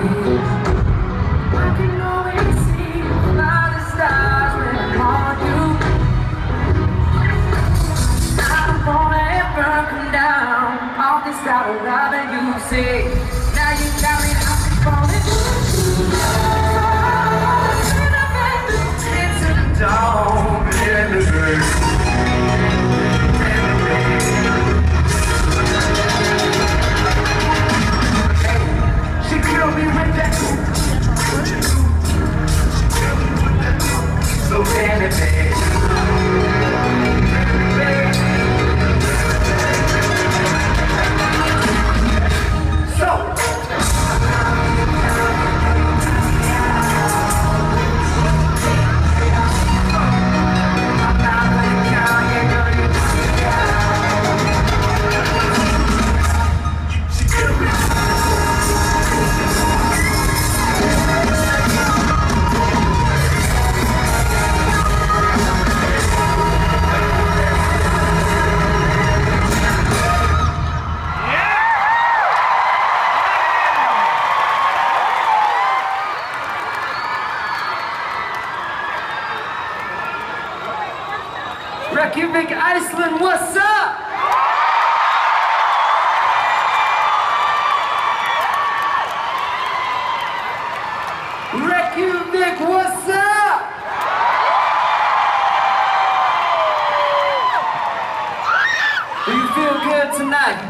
I can always see by the stars when I'm on you. I don't wanna ever come down off this tower that you say. Now you got me, I'm falling. It's a dawn in the day. Reykjavik, Iceland, what's up? Reykjavik, what's up? Do you feel good tonight?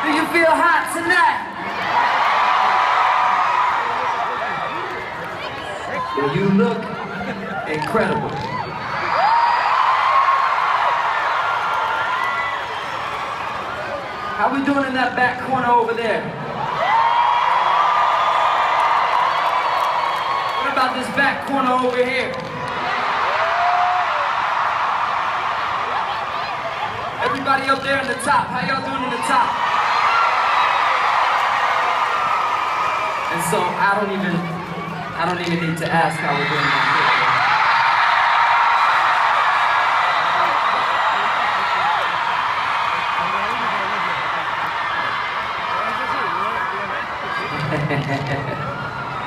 Do you feel hot tonight? Well, you look incredible. How we doing in that back corner over there? What about this back corner over here? Everybody up there in the top, how y'all doing in the top? And so I don't even need to ask how we're doing down here.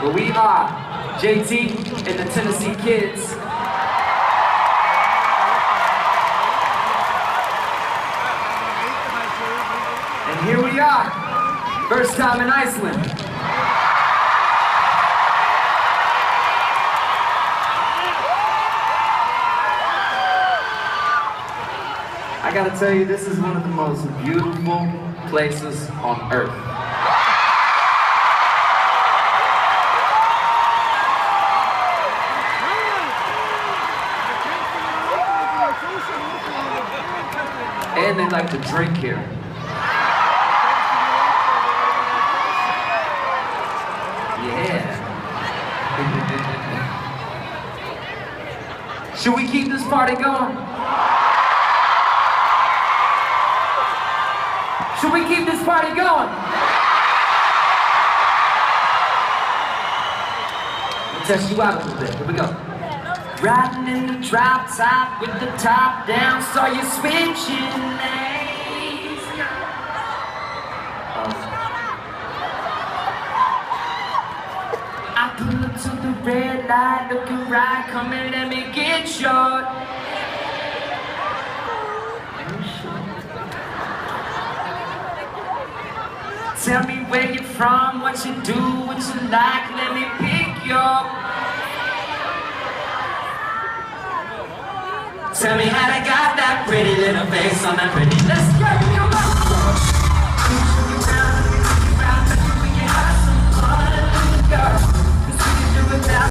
Well, we are JT and the Tennessee Kids. And here we are, first time in Iceland. I gotta tell you, this is one of the most beautiful places on earth. And they like to drink here. Yeah. Should we keep this party going? Should we keep this party going? I'll test you out a little bit. Here we go. Riding in the drop top with the top down, saw you switching lanes. I pull up to the red light, looking right, come and let me get short. Tell me where you're from, what you do, what you like, let me pick you up. Tell me how they got that pretty little face on that pretty. Let's go!